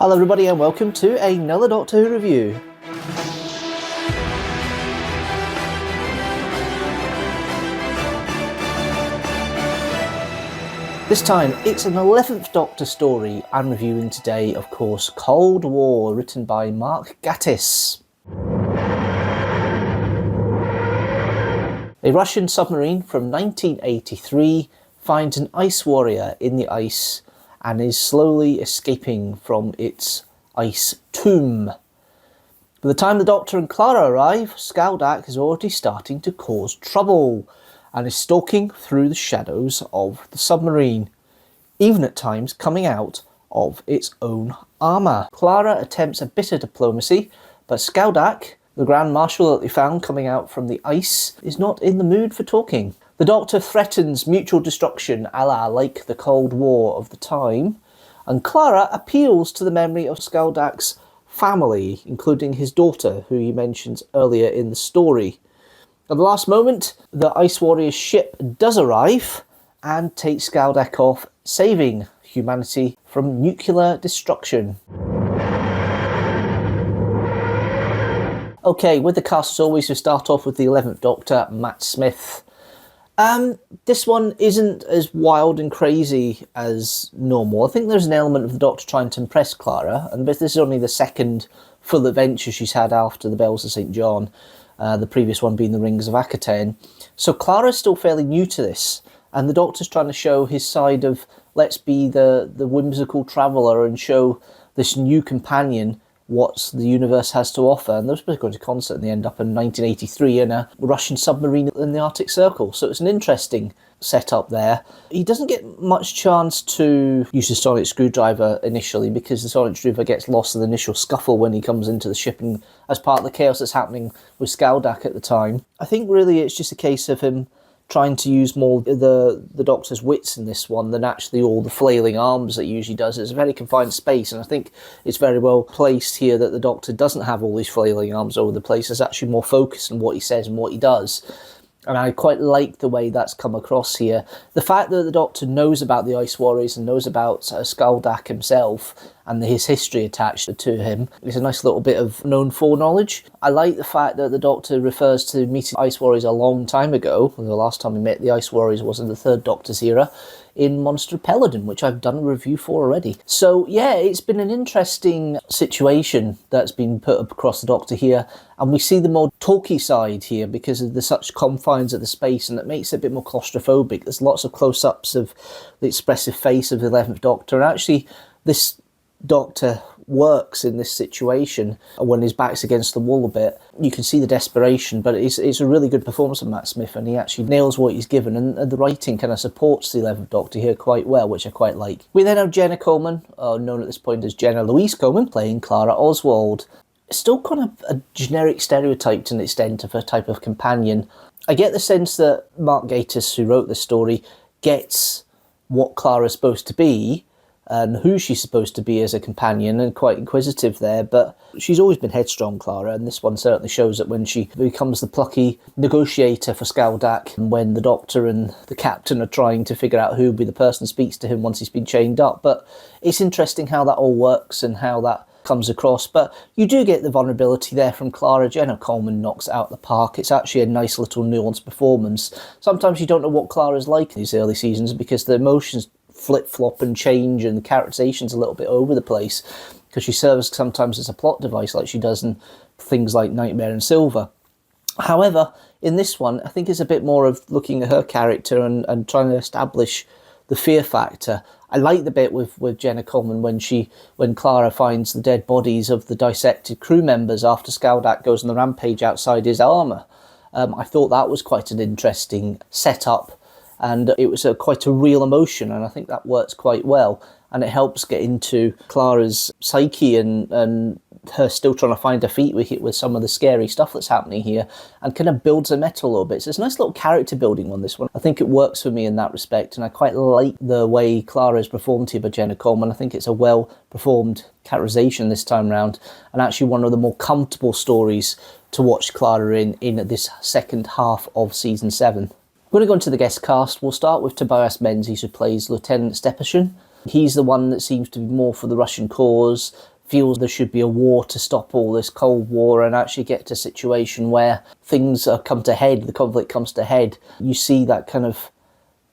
Hello everybody and welcome to another Doctor Who review. This time it's an 11th Doctor story I'm reviewing today, of course, Cold War, written by Mark Gatiss. A Russian submarine from 1983 finds an ice warrior in the ice and is slowly escaping from its ice tomb. By the time the Doctor and Clara arrive, Skaldak is already starting to cause trouble and is stalking through the shadows of the submarine, even at times coming out of its own armour. Clara attempts a bit of diplomacy, but Skaldak, the Grand Marshal that they found coming out from the ice, is not in the mood for talking. The Doctor threatens mutual destruction, a la like the Cold War of the time, and Clara appeals to the memory of Skaldak's family, including his daughter, who he mentions earlier in the story. At the last moment, the Ice Warrior's ship does arrive and takes Skaldak off, saving humanity from nuclear destruction. Okay, with the cast as always, we start off with the 11th Doctor, Matt Smith. This one isn't as wild and crazy as normal. I think there's an element of the Doctor trying to impress Clara, and this is only the second full adventure she's had after the Bells of St. John, the previous one being the Rings of Akaten. So Clara's still fairly new to this, and the Doctor's trying to show his side of, let's be the whimsical traveller and show this new companion what the universe has to offer. And they're supposed to go to concert and they end up in 1983 in a Russian submarine in the Arctic Circle. So it's an interesting setup there. He doesn't get much chance to use the sonic screwdriver initially because the sonic screwdriver gets lost in the initial scuffle when he comes into the ship and as part of the chaos that's happening with Skaldak at the time. I think really it's just a case of him trying to use more the Doctor's wits in this one than actually all the flailing arms that he usually does. It's a very confined space, and I think it's very well placed here that the Doctor doesn't have all these flailing arms over the place. It's actually more focused on what he says and what he does. And I quite like the way that's come across here. The fact that the Doctor knows about the Ice Warriors and knows about Skaldak himself and his history attached to him is a nice little bit of known foreknowledge. I like the fact that the Doctor refers to meeting Ice Warriors a long time ago. The last time we met the Ice Warriors was in the Third Doctor's era in Monster Peladon, which I've done a review for already. So yeah, it's been an interesting situation that's been put across the Doctor here, and we see the more talky side here because of the such confines of the space, and it makes it a bit more claustrophobic. There's lots of close-ups of the expressive face of the 11th Doctor, and actually this Doctor works in this situation when his back's against the wall a bit. You can see the desperation, but it's a really good performance of Matt Smith, and he actually nails what he's given, and the writing kind of supports the 11th Doctor here quite well, which I quite like. We then have Jenna Coleman, known at this point as Jenna Louise Coleman, playing Clara Oswald. Still kind of a generic stereotype to an extent of her type of companion. I get the sense that Mark Gatiss, who wrote this story, gets what Clara's supposed to be and who she's supposed to be as a companion, and quite inquisitive there, but she's always been headstrong, Clara, and this one certainly shows it when she becomes the plucky negotiator for Skaldak, and when the Doctor and the Captain are trying to figure out who will be the person who speaks to him once he's been chained up. But it's interesting how that all works and how that comes across, but you do get the vulnerability there from Clara. Jenna Coleman knocks it out the park. It's actually a nice little nuanced performance. Sometimes you don't know what Clara's like in these early seasons because the emotions flip-flop and change and the characterization's a little bit over the place because she serves sometimes as a plot device like she does in things like Nightmare and Silver. However, in this one, I think it's a bit more of looking at her character and trying to establish the fear factor. I like the bit with Jenna Coleman when Clara finds the dead bodies of the dissected crew members after Skaldak goes on the rampage outside his armour. I thought that was quite an interesting setup, and it was quite a real emotion, and I think that works quite well, and it helps get into Clara's psyche and her still trying to find her feet with some of the scary stuff that's happening here, and kind of builds her meta a little bit. So it's a nice little character building one, this one. I think it works for me in that respect, and I quite like the way Clara is performed here by Jenna Coleman. I think it's a well performed characterization this time round, and actually one of the more comfortable stories to watch Clara in this second half of season 7. We're going to go into the guest cast. We'll start with Tobias Menzies, who plays Lieutenant Stepashin. He's the one that seems to be more for the Russian cause, feels there should be a war to stop all this Cold War and actually get to a situation where things come to head, the conflict comes to head. You see that kind of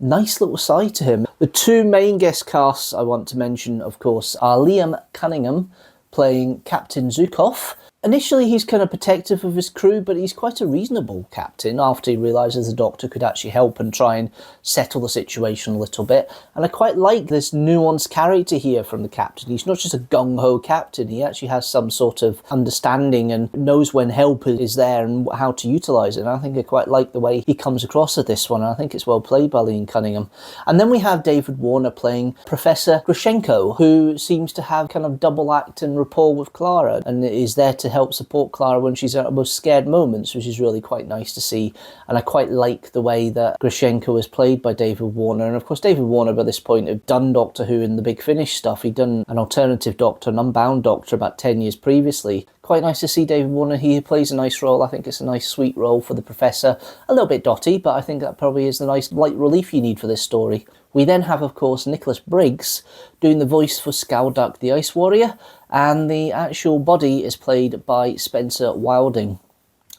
nice little side to him. The two main guest casts I want to mention, of course, are Liam Cunningham playing Captain Zukov. Initially, he's kind of protective of his crew, but he's quite a reasonable captain after he realises the Doctor could actually help and try and settle the situation a little bit. And I quite like this nuanced character here from the captain. He's not just a gung-ho captain, he actually has some sort of understanding and knows when help is there and how to utilise it. And I think I quite like the way he comes across at this one, and I think it's well played by Liam Cunningham. And then we have David Warner playing Professor Grushenko, who seems to have kind of double act and rapport with Clara, and is there to help support Clara when she's at her most scared moments, which is really quite nice to see. And I quite like the way that Grushenko is played by David Warner. And of course, David Warner by this point had done Doctor Who in the Big Finish stuff. He'd done an alternative Doctor, an Unbound Doctor, about 10 years previously. Quite nice to see David Warner. He plays a nice role. I think it's a nice, sweet role for the Professor. A little bit dotty, but I think that probably is the nice light relief you need for this story. We then have, of course, Nicholas Briggs doing the voice for Skalduk the Ice Warrior, and the actual body is played by Spencer Wilding.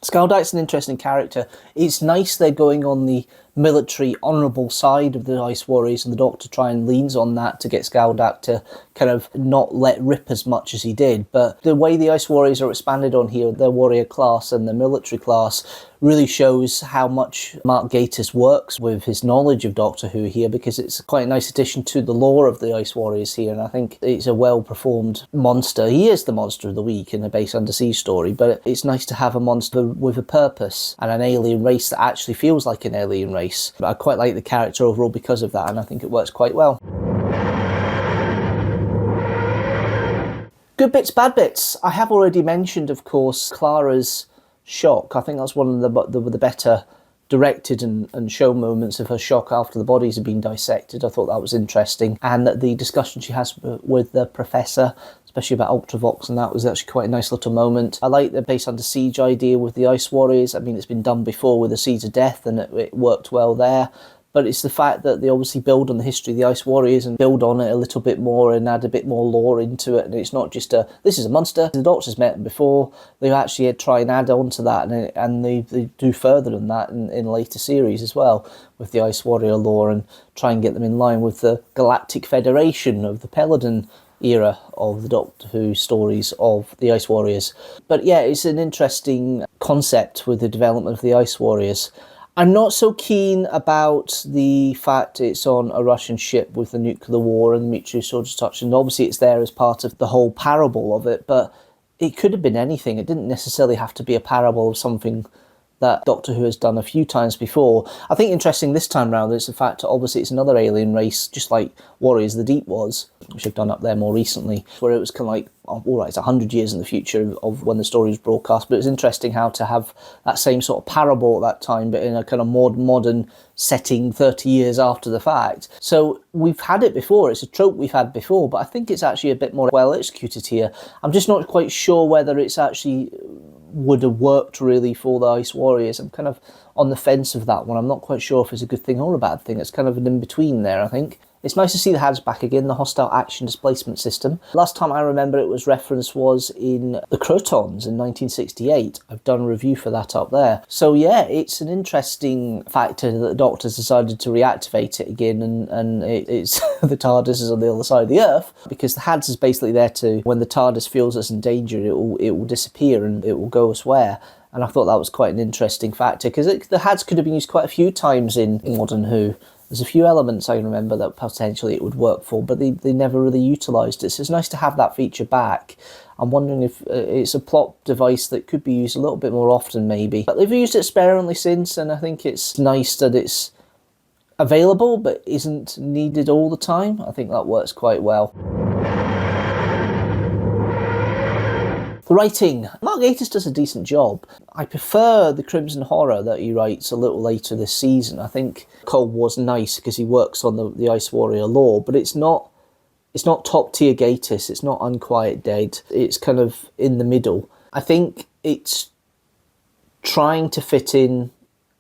Skalduk's an interesting character. It's nice they're going on the military, honourable side of the Ice Warriors, and the Doctor try and leans on that to get Skalduk to kind of not let rip as much as he did. But the way the Ice Warriors are expanded on here, their warrior class and the military class, really shows how much Mark Gatiss works with his knowledge of Doctor Who here, because it's quite a nice addition to the lore of the Ice Warriors here, and I think it's a well-performed monster. He is the monster of the week in a Base Undersea story, but it's nice to have a monster with a purpose and an alien race that actually feels like an alien race. But I quite like the character overall because of that, and I think it works quite well. Good bits, bad bits. I have already mentioned, of course, Clara's shock. I think that's one of the better directed and show moments of her shock after the bodies have been dissected. I thought that was interesting, and that the discussion she has with the Professor, especially about Ultravox, and that was actually quite a nice little moment. I like the Base Under Siege idea with the Ice Warriors. I mean, it's been done before with the Seeds of Death, and it worked well there. But it's the fact that they obviously build on the history of the Ice Warriors and build on it a little bit more and add a bit more lore into it. And it's not just this is a monster, the Doctor's met them before. They actually try and add on to that, and they do further than that in later series as well, with the Ice Warrior lore, and try and get them in line with the Galactic Federation of the Peladon era of the Doctor Who stories of the Ice Warriors. But yeah, it's an interesting concept with the development of the Ice Warriors. I'm not so keen about the fact it's on a Russian ship with the nuclear war and the mutual soldiers touch, and obviously it's there as part of the whole parable of it, but it could have been anything. It didn't necessarily have to be a parable of something that Doctor Who has done a few times before. I think interesting this time round is the fact that obviously it's another alien race, just like Warriors of the Deep was, which I've done up there more recently, where it was kind of like, oh, all right, it's 100 years in the future of when the story was broadcast, but it's interesting how to have that same sort of parable at that time, but in a kind of more modern setting 30 years after the fact. So we've had it before, it's a trope we've had before, but I think it's actually a bit more well executed here. I'm just not quite sure whether it's actually would have worked really for the Ice Warriors. I'm kind of on the fence of that one. I'm not quite sure if it's a good thing or a bad thing. It's kind of an in-between there, I think. It's nice to see the HADS back again, the Hostile Action Displacement System. Last time I remember it was referenced was in The Crotons in 1968. I've done a review for that up there. So yeah, it's an interesting factor that the Doctor's decided to reactivate it again, and it's the TARDIS is on the other side of the Earth, because the HADS is basically there to, when the TARDIS feels it's in danger, it will disappear and it will go elsewhere. And I thought that was quite an interesting factor, because the HADS could have been used quite a few times in Modern Who. There's a few elements I remember that potentially it would work for, but they never really utilised it. So it's nice to have that feature back. I'm wondering if it's a plot device that could be used a little bit more often, maybe. But they've used it sparingly since, and I think it's nice that it's available but isn't needed all the time. I think that works quite well. The writing. Mark Gatiss does a decent job. I prefer the Crimson Horror that he writes a little later this season. I think Cold War's nice because he works on the Ice Warrior lore, but it's not top tier Gatiss. It's not Unquiet Dead. It's kind of in the middle. I think it's trying to fit in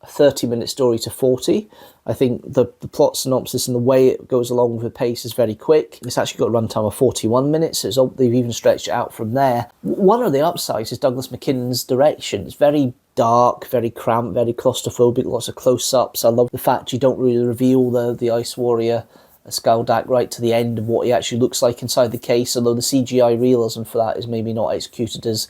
30-minute story to 40. I think the plot synopsis and the way it goes along with the pace is very quick. It's actually got a runtime of 41 minutes, so they've even stretched it out from there. One of the upsides is Douglas McKinnon's direction. It's very dark, very cramped, very claustrophobic, lots of close-ups. I love the fact you don't really reveal the Ice Warrior Skaldak right to the end of what he actually looks like inside the case, although the CGI realism for that is maybe not executed as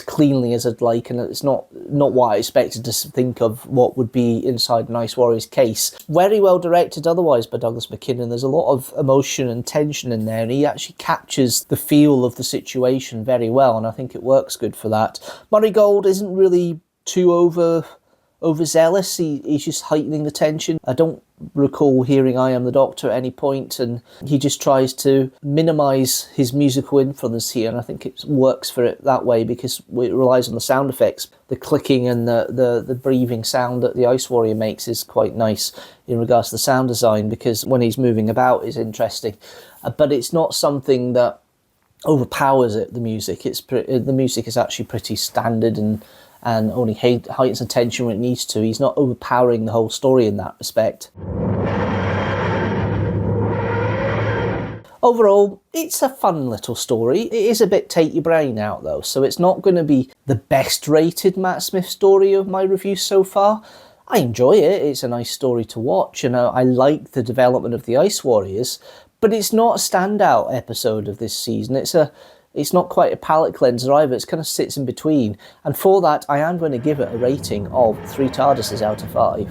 cleanly as I'd like, and it's not what I expected to think of what would be inside an Ice Warrior's case. Very well directed otherwise by Douglas McKinnon. There's a lot of emotion and tension in there, and he actually captures the feel of the situation very well, and I think it works good for that. Murray Gold isn't really too overzealous. He's just heightening the tension. I don't recall hearing I Am the Doctor at any point, and he just tries to minimise his musical influence here, and I think it works for it that way because it relies on the sound effects. The clicking and the breathing sound that the Ice Warrior makes is quite nice in regards to the sound design, because when he's moving about is interesting, but it's not something that overpowers it, the music. The music is actually pretty standard and only heightens the tension when it needs to. He's not overpowering the whole story in that respect. Overall, it's a fun little story. It is a bit take your brain out though, so it's not going to be the best rated Matt Smith story of my review so far. I enjoy it, it's a nice story to watch, and I like the development of the Ice Warriors, but it's not a standout episode of this season. It's not quite a palate cleanser either, it kind of sits in between, and for that I am going to give it a rating of 3 TARDISes out of 5.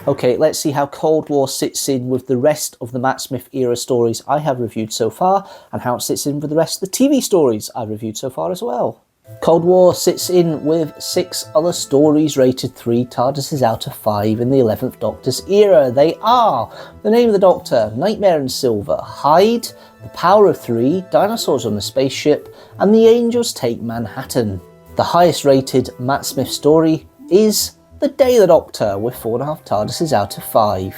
Okay, let's see how Cold War sits in with the rest of the Matt Smith era stories I have reviewed so far, and how it sits in with the rest of the TV stories I've reviewed so far as well. Cold War sits in with 6 other stories rated 3 TARDISes out of 5 in the 11th Doctor's era. They are The Name of the Doctor, Nightmare in Silver, Hyde, The Power of 3, Dinosaurs on the Spaceship, and The Angels Take Manhattan. The highest rated Matt Smith story is The Day of the Doctor with 4.5 TARDISes out of 5.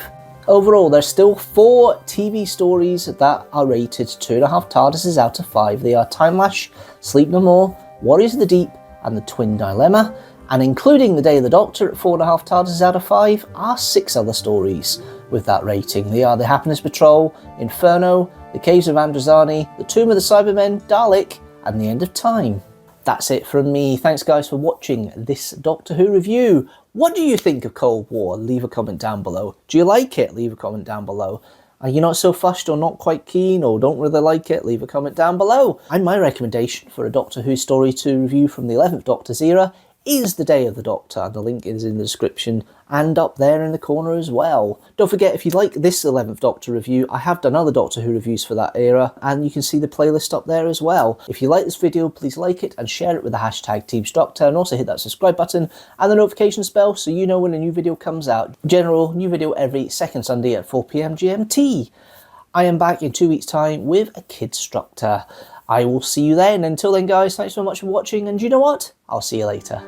Overall, there's still 4 TV stories that are rated 2.5 TARDISes out of 5. They are Time Lash, Sleep No More, Warriors of the Deep, and The Twin Dilemma, and including The Day of the Doctor at 4.5 TARDISes out of 5 are 6 other stories with that rating. They are The Happiness Patrol, Inferno, The Caves of Androzani, The Tomb of the Cybermen, Dalek, and The End of Time. That's it from me. Thanks guys for watching this Doctor Who review. What do you think of Cold War? Leave a comment down below. Do you like it? Leave a comment down below. Are you not so fussed or not quite keen or don't really like it? Leave a comment down below. And my recommendation for a Doctor Who story to review from the 11th Doctor's era is The Day of the Doctor. The link is in the description and up there in the corner as well. Don't forget, if you like this 11th Doctor review, I have done other Doctor Who reviews for that era, and you can see the playlist up there as well. If you like this video, please like it and share it with the hashtag teamstructor, and also hit that subscribe button and the notifications bell so you know when a new video comes out. General new video every second Sunday at 4 PM GMT. I am back in 2 weeks' time with a Kidstructor. I will see you then. Until then guys, thanks so much for watching, and you know what? I'll see you later.